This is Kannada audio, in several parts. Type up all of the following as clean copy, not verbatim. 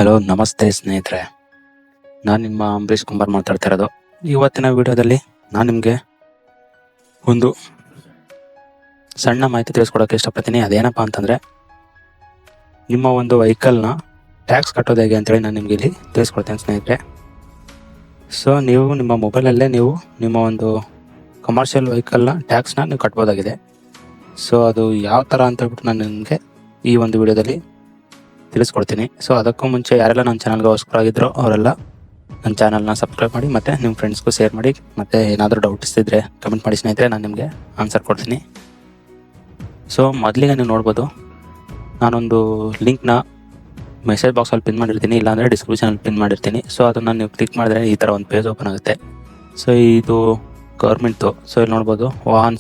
ಹಲೋ, ನಮಸ್ತೆ ಸ್ನೇಹಿತರೆ. ನಾನು ನಿಮ್ಮ ಅಂಬರೀಶ್ ಕುಮಾರ್ ಮಾತಾಡ್ತಾ ಇರೋದು. ಇವತ್ತಿನ ವಿಡಿಯೋದಲ್ಲಿ ನಾನು ನಿಮಗೆ ಒಂದು ಸಣ್ಣ ಮಾಹಿತಿ ತಿಳಿಸ್ಕೊಡೋಕ್ಕೆ ಇಷ್ಟಪಡ್ತೀನಿ. ಅದೇನಪ್ಪ ಅಂತಂದರೆ, ನಿಮ್ಮ ಒಂದು ವೆಹಿಕಲ್ನ ಟ್ಯಾಕ್ಸ್ ಕಟ್ಟೋದು ಹೇಗೆ ಅಂತೇಳಿ ನಾನು ನಿಮಗೆ ಇಲ್ಲಿ ತಿಳಿಸ್ಕೊಡ್ತೇನೆ ಸ್ನೇಹಿತರೆ. ಸೊ ನೀವು ನಿಮ್ಮ ಮೊಬೈಲಲ್ಲೇ ನೀವು ನಿಮ್ಮ ಒಂದು ಕಮರ್ಷಿಯಲ್ ವೆಹಿಕಲ್ನ ಟ್ಯಾಕ್ಸ್ನ ನೀವು ಕಟ್ಬೋದಾಗಿದೆ. ಸೊ ಅದು ಯಾವ ಥರ ಅಂತ ಹೇಳ್ಬಿಟ್ಟು ನಾನು ನಿಮಗೆ ಈ ಒಂದು ವಿಡಿಯೋದಲ್ಲಿ ತಿಳಿಸ್ಕೊಡ್ತೀನಿ. ಸೊ ಅದಕ್ಕೂ ಮುಂಚೆ ಯಾರೆಲ್ಲ ನನ್ನ ಚಾನಲ್ಗೆ ಹೊಸಬರಾಗಿದ್ರೋ ಅವರೆಲ್ಲ ನನ್ನ ಚಾನಲ್ನ ಸಬ್ಸ್ಕ್ರೈಬ್ ಮಾಡಿ, ಮತ್ತು ನಿಮ್ಮ ಫ್ರೆಂಡ್ಸ್ಗೂ ಶೇರ್ ಮಾಡಿ, ಮತ್ತು ಏನಾದರೂ ಡೌಟ್ಸ್ ಇದ್ದರೆ ಕಮೆಂಟ್ ಮಾಡಿ ಸ್ನೇಹಿತರೆ, ನಾನು ನಿಮಗೆ ಆನ್ಸರ್ ಕೊಡ್ತೀನಿ. ಸೊ ಮೊದಲಿಗೆ ನೀವು ನೋಡ್ಬೋದು, ನಾನೊಂದು ಲಿಂಕ್ನ ಮೆಸೇಜ್ ಬಾಕ್ಸಲ್ಲಿ ಪಿನ್ ಮಾಡಿರ್ತೀನಿ, ಇಲ್ಲಾಂದರೆ ಡಿಸ್ಕ್ರಿಪ್ಷನಲ್ಲಿ ಪಿನ್ ಮಾಡಿರ್ತೀನಿ. ಸೊ ಅದನ್ನು ನೀವು ಕ್ಲಿಕ್ ಮಾಡಿದ್ರೆ ಈ ಥರ ಒಂದು ಪೇಜ್ ಓಪನ್ ಆಗುತ್ತೆ. ಸೊ ಇದು ಗೌರ್ಮೆಂಟ್ದು. ಸೊ ಇಲ್ಲಿ ನೋಡ್ಬೋದು, ವಾಹನ್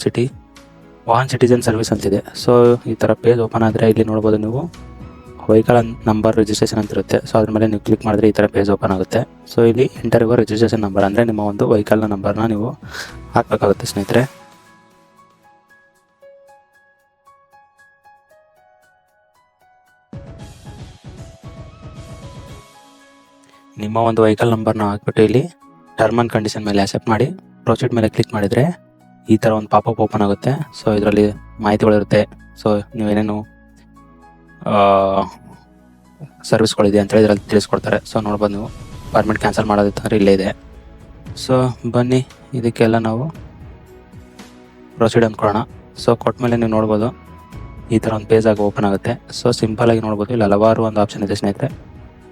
ಸಿಟಿಜನ್ ಸರ್ವಿಸ್ ಅಂತಿದೆ. ಸೊ ಈ ಥರ ಪೇಜ್ ಓಪನ್ ಆದರೆ ಇಲ್ಲಿ ನೋಡ್ಬೋದು ನೀವು ವೆಹಿಕಲ್ ನಂಬರ್ ರಿಜಿಸ್ಟ್ರೇಷನ್ ಅಂತ ಇರುತ್ತೆ. ಸೊ ಅದ್ರ ಮೇಲೆ ನೀವು ಕ್ಲಿಕ್ ಮಾಡಿದ್ರೆ ಈ ಥರ ಪೇಜ್ ಓಪನ್ ಆಗುತ್ತೆ. ಸೊ ಇಲ್ಲಿ ಎಂಟರ್ ಯುವರ್ ರಿಜಿಸ್ಟ್ರೇಷನ್ ನಂಬರ್ ಅಂದರೆ ನಿಮ್ಮ ಒಂದು ವೆಹಿಕಲ್ನ ನಂಬರ್ನ ನೀವು ಹಾಕಬೇಕಾಗುತ್ತೆ ಸ್ನೇಹಿತರೆ. ನಿಮ್ಮ ಒಂದು ವೆಹಿಕಲ್ ನಂಬರ್ನ ಹಾಕ್ಬಿಟ್ಟು ಇಲ್ಲಿ ಟರ್ಮ್ ಆ್ಯಂಡ್ ಕಂಡೀಷನ್ ಮೇಲೆ ಆಕ್ಸೆಪ್ಟ್ ಮಾಡಿ ಪ್ರೊಸೀಡ್ ಮೇಲೆ ಕ್ಲಿಕ್ ಮಾಡಿದರೆ ಈ ಥರ ಒಂದು ಪಾಪಪ್ ಓಪನ್ ಆಗುತ್ತೆ. ಸೊ ಇದರಲ್ಲಿ ಮಾಹಿತಿಗಳಿರುತ್ತೆ. ಸೊ ನೀವೇನೇನು ಸರ್ವಿಸ್ಗಳಿದೆ ಅಂತೇಳಿ ಇದರಲ್ಲಿ ತಿಳಿಸ್ಕೊಡ್ತಾರೆ. ಸೊ ನೋಡ್ಬೋದು, ನೀವು ಪರ್ಮಿಟ್ ಕ್ಯಾನ್ಸಲ್ ಮಾಡೋದಿತ್ತಂದರೆ ಇಲ್ಲೇ ಇದೆ. ಸೊ ಬನ್ನಿ, ಇದಕ್ಕೆಲ್ಲ ನಾವು ಪ್ರೊಸೀಡ್ ಅಂದ್ಕೊಳ್ಳೋಣ. ಸೊ ಕೊಟ್ಟ ನೀವು ನೋಡ್ಬೋದು ಈ ಥರ ಒಂದು ಪೇಜ್ ಆಗಿ ಓಪನ್ ಆಗುತ್ತೆ. ಸೊ ಸಿಂಪಲಾಗಿ ನೋಡ್ಬೋದು, ಇಲ್ಲಿ ಹಲವಾರು ಒಂದು ಆಪ್ಷನ್ ಇದೆ ಸ್ನೇಹಿತರೆ.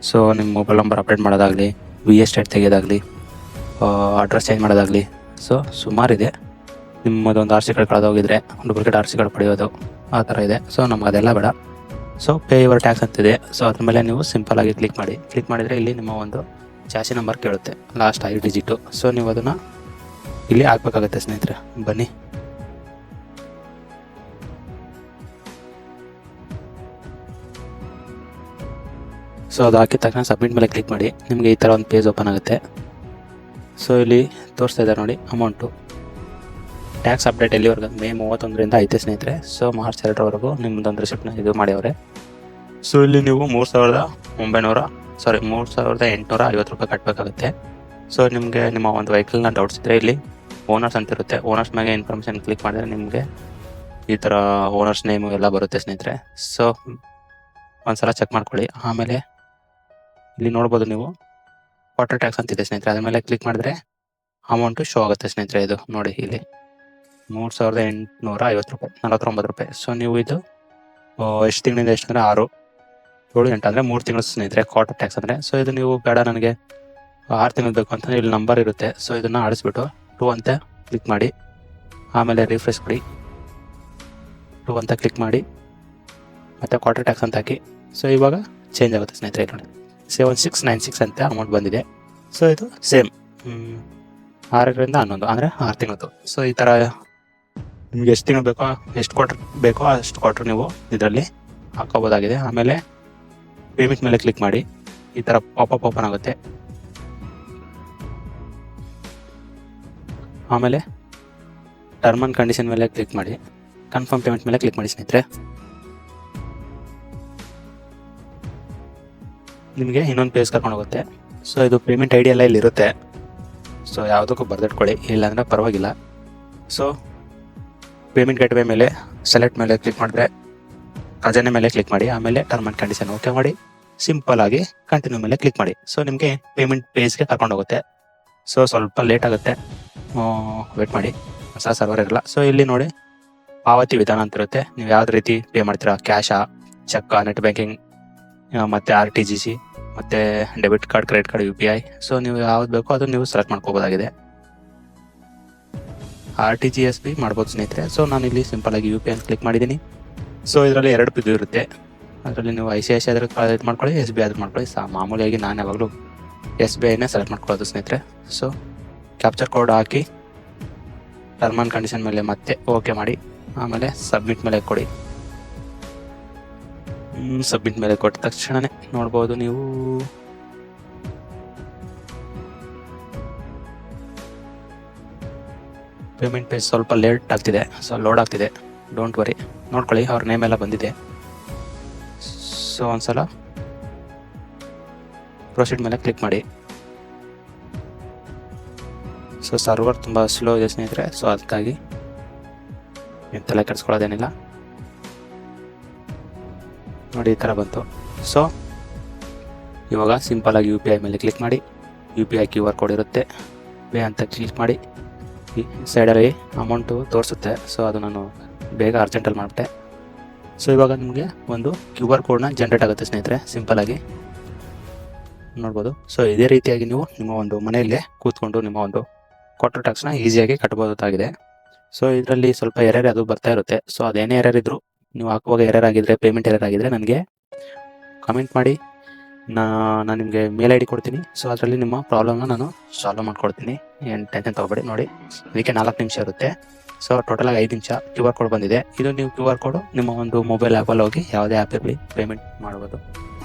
ಸೊ ನಿಮ್ಮ ಮೊಬೈಲ್ ನಂಬರ್ ಅಪ್ಡೇಟ್ ಮಾಡೋದಾಗಲಿ, VA ತೆಗೆಯೋದಾಗಲಿ, ಅಡ್ರೆಸ್ ಚೇಂಜ್ ಮಾಡೋದಾಗಲಿ, ಸೊ ಸುಮಾರಿದೆ. ನಿಮ್ಮದೊಂದು RC ಕಾರ್ಡ್ ಕಳೆದೋಗಿದ್ರೆ ಡೂಪ್ಲಿಕೇಟ್ RC ಕಾರ್ಡ್ ಪಡೆಯೋದು, ಆ ಥರ ಇದೆ. ಸೊ ನಮ್ಗೆ ಅದೆಲ್ಲ ಬೇಡ. ಸೊ ಪೇ ಯುವರ್ ಟ್ಯಾಕ್ಸ್ ಅಂತಿದೆ. ಸೊ ಅದ್ರ ಮೇಲೆ ನೀವು ಸಿಂಪಲಾಗಿ ಕ್ಲಿಕ್ ಮಾಡಿದರೆ ಇಲ್ಲಿ ನಿಮ್ಮ ಒಂದು ಚಾಸಿ ನಂಬರ್ ಕೇಳುತ್ತೆ, ಲಾಸ್ಟ್ 5 ಡಿಜಿಟು. ಸೊ ನೀವು ಅದನ್ನು ಇಲ್ಲಿ ಹಾಕ್ಬೇಕಾಗುತ್ತೆ ಸ್ನೇಹಿತರೆ. ಬನ್ನಿ, ಸೊ ಅದು ಹಾಕಿದ ತಕ್ಷಣ ಸಬ್ಮಿಟ್ ಮೇಲೆ ಕ್ಲಿಕ್ ಮಾಡಿ. ನಿಮಗೆ ಈ ಥರ ಒಂದು ಪೇಜ್ ಓಪನ್ ಆಗುತ್ತೆ. ಸೊ ಇಲ್ಲಿ ತೋರಿಸ್ತಾ ಇದ್ದಾರೆ ನೋಡಿ ಅಮೌಂಟು. ಟ್ಯಾಕ್ಸ್ ಅಪ್ಡೇಟ್ ಎಲ್ಲಿವರೆಗೆ? ಮೇ 31ರಿಂದ ಐತೆ ಸ್ನೇಹಿತರೆ. ಸೊ ಮಾರ್ಚ್ 2ರವರೆಗೂ ನಿಮ್ಮದೊಂದು ರಿಸಿಪ್ಟ್ನ ಇದು ಮಾಡ್ಯವ್ರೆ. ಸೊ ಇಲ್ಲಿ ನೀವು 3,850 ರೂಪಾಯಿ ಕಟ್ಟಬೇಕಾಗುತ್ತೆ. ಸೊ ನಿಮಗೆ ನಿಮ್ಮ ಒಂದು ವೆಹಿಕಲ್ನ ಡೌಟ್ಸ್ ಇದ್ದರೆ ಇಲ್ಲಿ ಓನರ್ಸ್ ಅಂತಿರುತ್ತೆ. ಓನರ್ಸ್ ಮೇಲೆ ಇನ್ಫಾರ್ಮೇಷನ್ ಕ್ಲಿಕ್ ಮಾಡಿದ್ರೆ ನಿಮಗೆ ಈ ಥರ ಓನರ್ಸ್ ನೇಮು ಎಲ್ಲ ಬರುತ್ತೆ ಸ್ನೇಹಿತರೆ. ಸೊ ಒಂದ್ಸಲ ಚೆಕ್ ಮಾಡ್ಕೊಳ್ಳಿ. ಆಮೇಲೆ ಇಲ್ಲಿ ನೋಡ್ಬೋದು ನೀವು ವಾಟರ್ ಟ್ಯಾಕ್ಸ್ ಅಂತಿದೆ ಸ್ನೇಹಿತರೆ. ಅದ್ರ ಮೇಲೆ ಕ್ಲಿಕ್ ಮಾಡಿದ್ರೆ ಅಮೌಂಟು ಶೋ ಆಗುತ್ತೆ ಸ್ನೇಹಿತರೆ. ಇದು ನೋಡಿ, ಇಲ್ಲಿ 3,850 ರೂಪಾಯಿ, 49 ರೂಪಾಯಿ. ಸೊ ನೀವು ಇದು ಎಷ್ಟು ತಿಂಗಳಿಂದ ಎಷ್ಟು ಅಂದರೆ 6, 7, 8 ಅಂದರೆ 3 ತಿಂಗಳು ಸ್ನೇಹಿತರೆ ಕ್ವಾರ್ಟರ್ ಟ್ಯಾಕ್ಸ್ ಅಂದರೆ. ಸೊ ಇದು ನೀವು ಬೇಡ, ನನಗೆ 6 ತಿಂಗಳು ಬೇಕು ಅಂತಂದರೆ ಇಲ್ಲಿ ನಂಬರ್ ಇರುತ್ತೆ. ಸೊ ಇದನ್ನು ಆಡಿಸ್ಬಿಟ್ಟು 2 ಅಂತ ಕ್ಲಿಕ್ ಮಾಡಿ, ಆಮೇಲೆ ರಿಫ್ರೆಶ್ ಕೊಡಿ, 2 ಅಂತ ಕ್ಲಿಕ್ ಮಾಡಿ, ಮತ್ತು ಕ್ವಾರ್ಟರ್ ಟ್ಯಾಕ್ಸ್ ಅಂತ ಹಾಕಿ. ಸೊ ಇವಾಗ ಚೇಂಜ್ ಆಗುತ್ತೆ ಸ್ನೇಹಿತರೆ. ನೋಡಿ 7696 ಅಂತ ಅಮೌಂಟ್ ಬಂದಿದೆ. ಸೊ ಇದು ಸೇಮ್ 6ರಿಂದ 11 ಅಂದರೆ 6 ತಿಂಗಳದ್ದು. ಸೊ ಈ ಥರ ನಿಮ್ಗೆ ಎಷ್ಟು ತಿಂಗಳು ಬೇಕೋ, ಎಷ್ಟು ಕ್ವಾರ್ಟರ್ ಬೇಕೋ ಅಷ್ಟು ಕ್ವಾರ್ಟರ್ ನೀವು ಇದರಲ್ಲಿ ಹಾಕೋಬೋದಾಗಿದೆ. ಆಮೇಲೆ ಪೇಮೆಂಟ್ ಮೇಲೆ ಕ್ಲಿಕ್ ಮಾಡಿ, ಈ ಥರ ಪಾಪಪ್ ಓಪನ್ ಆಗುತ್ತೆ. ಆಮೇಲೆ ಟರ್ಮ್ ಆ್ಯಂಡ್ ಕಂಡೀಷನ್ ಮೇಲೆ ಕ್ಲಿಕ್ ಮಾಡಿ, ಕನ್ಫರ್ಮ್ ಪೇಮೆಂಟ್ ಮೇಲೆ ಕ್ಲಿಕ್ ಮಾಡಿ ಸ್ನೇಹಿತರೆ. ನಿಮಗೆ ಇನ್ನೊಂದು ಪೇಜ್ ಕರ್ಕೊಂಡು ಹೋಗುತ್ತೆ. ಸೊ ಇದು ಪೇಮೆಂಟ್ ID ಎಲ್ಲ ಇಲ್ಲಿರುತ್ತೆ. ಸೊ ಯಾವುದಕ್ಕೂ ಬರೆದಿಟ್ಕೊಳ್ಳಿ, ಇಲ್ಲಾಂದರೆ ಪರವಾಗಿಲ್ಲ. ಸೊ ಪೇಮೆಂಟ್ ಗೇಟ್ವೇ ಮೇಲೆ ಸೆಲೆಕ್ಟ್ ಮೇಲೆ ಕ್ಲಿಕ್ ಮಾಡಿದ್ರೆ ಖಜಾನೆ ಮೇಲೆ ಕ್ಲಿಕ್ ಮಾಡಿ, ಆಮೇಲೆ ಟರ್ಮ್ ಆ್ಯಂಡ್ ಕಂಡೀಷನ್ ಓಕೆ ಮಾಡಿ, ಸಿಂಪಲಾಗಿ ಕಂಟಿನ್ಯೂ ಮೇಲೆ ಕ್ಲಿಕ್ ಮಾಡಿ. ಸೊ ನಿಮಗೆ ಪೇಮೆಂಟ್ ಪೇಜ್ಗೆ ಕರ್ಕೊಂಡು ಹೋಗುತ್ತೆ. ಸೊ ಸ್ವಲ್ಪ ಲೇಟ್ ಆಗುತ್ತೆ, ವೇಟ್ ಮಾಡಿ, ಹೊಸ ಸರ್ವರ್ ಇರಲ್ಲ. ಸೊ ಇಲ್ಲಿ ನೋಡಿ ಪಾವತಿ ವಿಧಾನ ಅಂತ ಇರುತ್ತೆ. ನೀವು ಯಾವ್ದು ರೀತಿ ಪೇ ಮಾಡ್ತೀರಾ, ಕ್ಯಾಶಾ, ಚೆಕ್ಕಾ, ನೆಟ್ ಬ್ಯಾಂಕಿಂಗ್, ಮತ್ತು RTGC, ಮತ್ತು debit card, credit card, UPI. So ನೀವು ಯಾವ್ದು ಬೇಕೋ ಅದು ನೀವು ಸೆಲೆಕ್ಟ್ ಮಾಡ್ಕೋಬೋದಾಗಿದೆ. RTGS ಮಾಡ್ಬೋದು ಸ್ನೇಹಿತರೆ. ಸೊ ನಾನು ಇಲ್ಲಿ ಸಿಂಪಲಾಗಿ UPI ಅಂತ ಕ್ಲಿಕ್ ಮಾಡಿದ್ದೀನಿ. ಸೊ ಇದರಲ್ಲಿ 2 ಇದು ಇರುತ್ತೆ. ಅದರಲ್ಲಿ ನೀವು ICICI ಆದ್ರೆ ಇದು ಮಾಡ್ಕೊಳ್ಳಿ, SBI ಆದ್ರೆ ಮಾಡ್ಕೊಳ್ಳಿ. ಮಾಮೂಲಿಯಾಗಿ ನಾನು ಯಾವಾಗಲೂ SBIನೇ ಸೆಲೆಕ್ಟ್ ಮಾಡ್ಕೊಳ್ಳೋದು ಸ್ನೇಹಿತರೆ. So capture code hockey term and condition ಮೇಲೆ ಮತ್ತೆ ಓಕೆ ಮಾಡಿ, ಆಮೇಲೆ ಸಬ್ಮಿಟ್ ಮೇಲೆ ಕೊಡಿ. ಸಬ್ಮಿಟ್ ಮೇಲೆ ಕೊಟ್ಟ ತಕ್ಷಣವೇ ನೋಡ್ಬೋದು ನೀವು ಪೇಮೆಂಟ್ ಪೇಜ್ ಸ್ವಲ್ಪ ಲೇಟ್ ಆಗ್ತಿದೆ. ಸೊ ಲೋಡ್ ಆಗ್ತಿದೆ, ಡೋಂಟ್ ವರಿ, ನೋಡ್ಕೊಳ್ಳಿ. ಅವ್ರ ನೇಮ್ ಎಲ್ಲ ಬಂದಿದೆ. ಸೊ ಒಂದ್ಸಲ ಪ್ರೊಸೀಡ್ ಮೇಲೆ ಕ್ಲಿಕ್ ಮಾಡಿ. ಸೊ ಸರ್ವರ್ ತುಂಬ ಸ್ಲೋ ಇದೆ ಸ್ನೇಹಿತರೆ, ಸೊ ಅದಕ್ಕಾಗಿ ತಲೆ ಕೆಡಿಸ್ಕೊಳ್ಳೋದೇನಿಲ್ಲ. ನೋಡಿ ಈ ಥರ ಬಂತು. ಸೊ ಇವಾಗ ಸಿಂಪಲಾಗಿ UPI ಮೇಲೆ ಕ್ಲಿಕ್ ಮಾಡಿ. UPI QR ಕೋಡ್ ಇರುತ್ತೆ, ಪೇ ಅಂತ ಕ್ಲಿಕ್ ಮಾಡಿ. ಈ ಸೈಡಲ್ಲಿ ಅಮೌಂಟು ತೋರಿಸುತ್ತೆ, ಸೊ ಅದು ನಾನು ಬೇಗ ಅರ್ಜೆಂಟಲ್ಲಿ ಮಾಡಿಬಿಟ್ಟೆ. ಸೊ ಇವಾಗ ನಿಮಗೆ ಒಂದು QR ಕೋಡ್ನ ಜನ್ರೇಟ್ ಆಗುತ್ತೆ ಸ್ನೇಹಿತರೆ, ಸಿಂಪಲಾಗಿ ನೋಡ್ಬೋದು. ಸೊ ಇದೇ ರೀತಿಯಾಗಿ ನೀವು ನಿಮ್ಮ ಒಂದು ಮನೆಯಲ್ಲೇ ಕೂತ್ಕೊಂಡು ನಿಮ್ಮ ಒಂದು ಕ್ವಾರ್ಟರ್ ಟ್ಯಾಕ್ಸ್ನ ಈಸಿಯಾಗಿ ಕಟ್ಬೋದಾಗಿದೆ. ಸೊ ಇದರಲ್ಲಿ ಸ್ವಲ್ಪ ಎರರ್ ಅದು ಬರ್ತಾ ಇರುತ್ತೆ. ಸೊ ಅದೇನೇ ಎರರ್ ಇದ್ದರೂ ನೀವು ಹಾಕುವಾಗ ಎರರ್ ಆಗಿದ್ದರೆ, ಪೇಮೆಂಟ್ ಎರರ್ ಆಗಿದ್ದರೆ ನನಗೆ ಕಮೆಂಟ್ ಮಾಡಿ. ನಾನು ನಿಮಗೆ ಮೇಲ್ ID ಕೊಡ್ತೀನಿ. ಸೊ ಅದರಲ್ಲಿ ನಿಮ್ಮ ಪ್ರಾಬ್ಲಮ್ನ ನಾನು ಸಾಲ್ವ್ ಮಾಡ್ಕೊಡ್ತೀನಿ, ಏನು ಟೆನ್ಷನ್ ತೊಗೊಬೇಡಿ. ನೋಡಿ ಇದಕ್ಕೆ 4 ನಿಮಿಷ ಇರುತ್ತೆ. ಸೊ ಟೋಟಲಾಗಿ 5 ನಿಮಿಷ QR ಕೋಡ್ ಬಂದಿದೆ. ಇದು ನೀವು QR ಕೋಡು ನಿಮ್ಮ ಒಂದು ಮೊಬೈಲ್ ಆ್ಯಪಲ್ಲಿ ಹೋಗಿ ಯಾವುದೇ ಆ್ಯಪ್ ಇರಲಿ ಪೇಮೆಂಟ್ ಮಾಡ್ಬೋದು,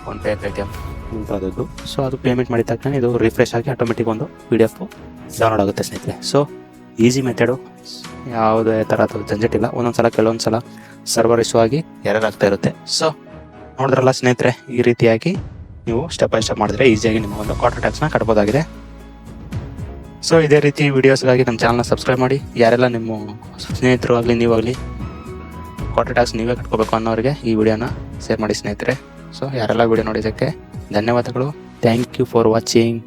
ಫೋನ್ಪೇ, ಪೇಟಿಎಮ್ ಇಂಥದ್ದು. ಸೊ ಅದು ಪೇಮೆಂಟ್ ಮಾಡಿದ ತಕ್ಷಣ ಇದು ರಿಫ್ರೆಶ್ ಆಗಿ ಆಟೋಮೆಟಿಕ್ ಒಂದು PDF ಡೌನ್ಲೋಡ್ ಆಗುತ್ತೆ ಸ್ನೇಹಿತರೆ. ಸೊ ಈಸಿ ಮೆಥಡು, ಯಾವುದೇ ಥರದ್ದು ಜಂಜಟ್ಟಿಲ್ಲ. ಕೆಲವೊಂದು ಸಲ ಸರ್ವರ್ ಇಶ್ಯೂ ಆಗಿ ಎರರ್ ಆಗ್ತಾ ಇರುತ್ತೆ. ಸೊ ನೋಡಿದ್ರಲ್ಲ ಸ್ನೇಹಿತರೆ, ಈ ರೀತಿಯಾಗಿ ನೀವು ಸ್ಟೆಪ್ ಬೈ ಸ್ಟೆಪ್ ಮಾಡಿದ್ರೆ ಈಸಿಯಾಗಿ ನಿಮ್ಮ ಒಂದು ಕ್ವಾರ್ಟರ್ ಟ್ಯಾಕ್ಸ್ನ ಕಟ್ಬೋದಾಗಿದೆ. ಸೊ ಇದೇ ರೀತಿ ವೀಡಿಯೋಸ್ಗಾಗಿ ನಮ್ಮ ಚಾನಲ್ನ ಸಬ್ಸ್ಕ್ರೈಬ್ ಮಾಡಿ. ಯಾರೆಲ್ಲ ನಿಮ್ಮ ಸ್ನೇಹಿತರು ಆಗಲಿ ನೀವಾಗಲಿ ಕ್ವಾರ್ಟರ್ ಟ್ಯಾಕ್ಸ್ ನೀವೇ ಕಟ್ಕೋಬೇಕು ಅನ್ನೋರಿಗೆ ಈ ವಿಡಿಯೋನ ಶೇರ್ ಮಾಡಿ ಸ್ನೇಹಿತರೆ. ಸೊ ಯಾರೆಲ್ಲ ವಿಡಿಯೋ ನೋಡಿದ್ದಕ್ಕೆ ಧನ್ಯವಾದಗಳು. Thank you for watching.